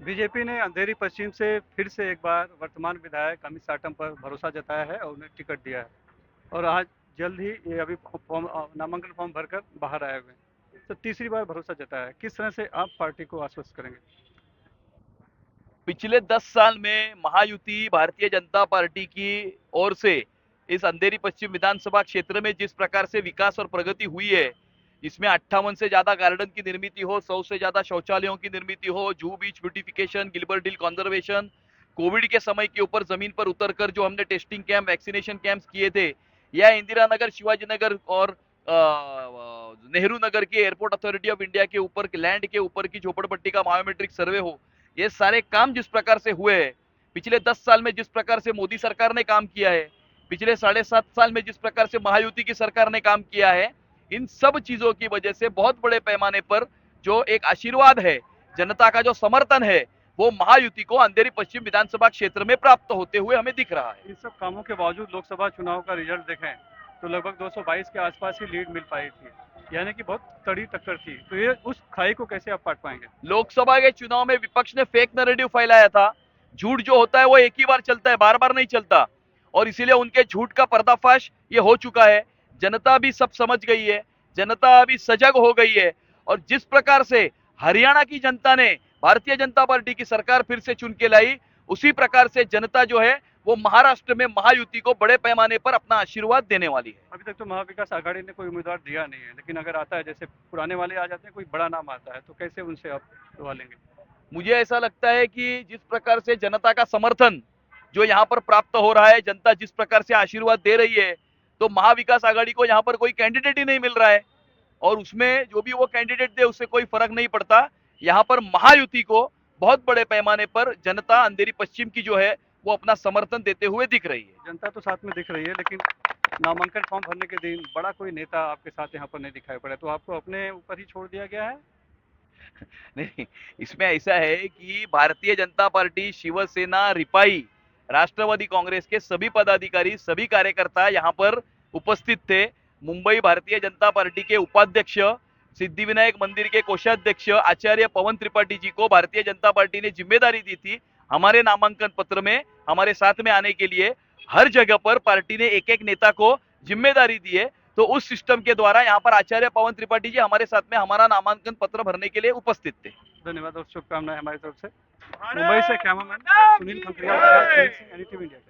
BJP ने अंधेरी पश्चिम से फिर से एक बार वर्तमान विधायक अमित साटम पर भरोसा जताया है और उन्हें टिकट दिया है। और आज जल्द ही ये अभी नामांकन फॉर्म भरकर बाहर आए हुए हैं। तो तीसरी बार भरोसा जताया है। किस तरह से आप पार्टी को आश्वस्त करेंगे? पिछले 10 साल में महायुति भारतीय जनता पार्टी की ओर से इस अंधेरी पश्चिम विधानसभा क्षेत्र में जिस प्रकार से विकास और प्रगति हुई है, इसमें 58 से ज्यादा गार्डन की निर्मित हो, 100 से ज्यादा शौचालयों की निर्मित हो, जूहू बीच ब्यूटिफिकेशन, गिलबर्ट हिल कॉन्जर्वेशन, कोविड के समय के ऊपर जमीन पर उतरकर जो हमने टेस्टिंग कैंप, वैक्सीनेशन कैंप्स किए थे, या इंदिरा नगर, शिवाजी नगर और नेहरू नगर के एयरपोर्ट अथॉरिटी ऑफ इंडिया के ऊपर लैंड के ऊपर की झोपड़पट्टी का बायोमेट्रिक सर्वे हो, ये सारे काम जिस प्रकार से हुए हैं, पिछले 10 साल में जिस प्रकार से मोदी सरकार ने काम किया है, पिछले 7.5 साल में जिस प्रकार से महायुति की सरकार ने काम किया है, इन सब चीजों की वजह से बहुत बड़े पैमाने पर जो एक आशीर्वाद है, जनता का जो समर्थन है, वो महायुति को अंधेरी पश्चिम विधानसभा क्षेत्र में प्राप्त होते हुए हमें दिख रहा है। इन सब कामों के बावजूद लोकसभा चुनाव का रिजल्ट देखें तो लगभग 222 के आसपास ही लीड मिल पाई थी, यानी कि बहुत तड़ी टक्कर थी। तो ये उस खाई को कैसे आप पाट पाएंगे? लोकसभा के चुनाव में विपक्ष ने फेक नैरेटिव फैलाया था। झूठ जो होता है वो एक ही बार चलता है, बार बार नहीं चलता, और इसीलिए उनके झूठ का पर्दाफाश ये हो चुका है। जनता भी सब समझ गई है, जनता अभी सजग हो गई है। और जिस प्रकार से हरियाणा की जनता ने भारतीय जनता पार्टी की सरकार फिर से चुन के लाई, उसी प्रकार से जनता जो है वो महाराष्ट्र में महायुति को बड़े पैमाने पर अपना आशीर्वाद देने वाली है। अभी तक तो महाविकास आघाड़ी ने कोई उम्मीदवार दिया नहीं है, लेकिन अगर आता है, जैसे पुराने वाले आ जाते हैं, कोई बड़ा नाम आता है, तो कैसे उनसे आप करवा लेंगे? मुझे ऐसा लगता है कि जिस प्रकार से जनता का समर्थन जो यहाँ पर प्राप्त हो रहा है, जनता जिस प्रकार से आशीर्वाद दे रही है, तो महाविकास आघाड़ी को यहाँ पर कोई कैंडिडेट ही नहीं मिल रहा है, और उसमें जो भी वो कैंडिडेट दे उससे कोई फर्क नहीं पड़ता। यहाँ पर महायुति को बहुत बड़े पैमाने पर जनता अंधेरी पश्चिम की जो है वो अपना समर्थन देते हुए दिख रही है। जनता तो साथ में दिख रही है, लेकिन नामांकन फॉर्म भरने के दिन बड़ा कोई नेता आपके साथ यहाँ पर नहीं दिखाई पड़ा, तो आपको अपने ऊपर ही छोड़ दिया गया है? नहीं, इसमें ऐसा है कि भारतीय जनता पार्टी, शिवसेना, रिपाई, राष्ट्रवादी कांग्रेस के सभी पदाधिकारी, सभी कार्यकर्ता यहाँ पर उपस्थित थे। मुंबई भारतीय जनता पार्टी के उपाध्यक्ष, सिद्धिविनायक मंदिर के कोषाध्यक्ष आचार्य पवन त्रिपाठी जी को भारतीय जनता पार्टी ने जिम्मेदारी दी थी हमारे नामांकन पत्र में हमारे साथ में आने के लिए। हर जगह पर पार्टी ने एक एक नेता को जिम्मेदारी दी है, तो उस सिस्टम के द्वारा यहाँ पर आचार्य पवन त्रिपाठी जी हमारे साथ में हमारा नामांकन पत्र भरने के लिए उपस्थित थे। धन्यवाद और शुभकामनाएं हमारी तरफ से। मुंबई से कैमरामैन सुनील खंकरिया के साथ एनडीटीवी इंडिया।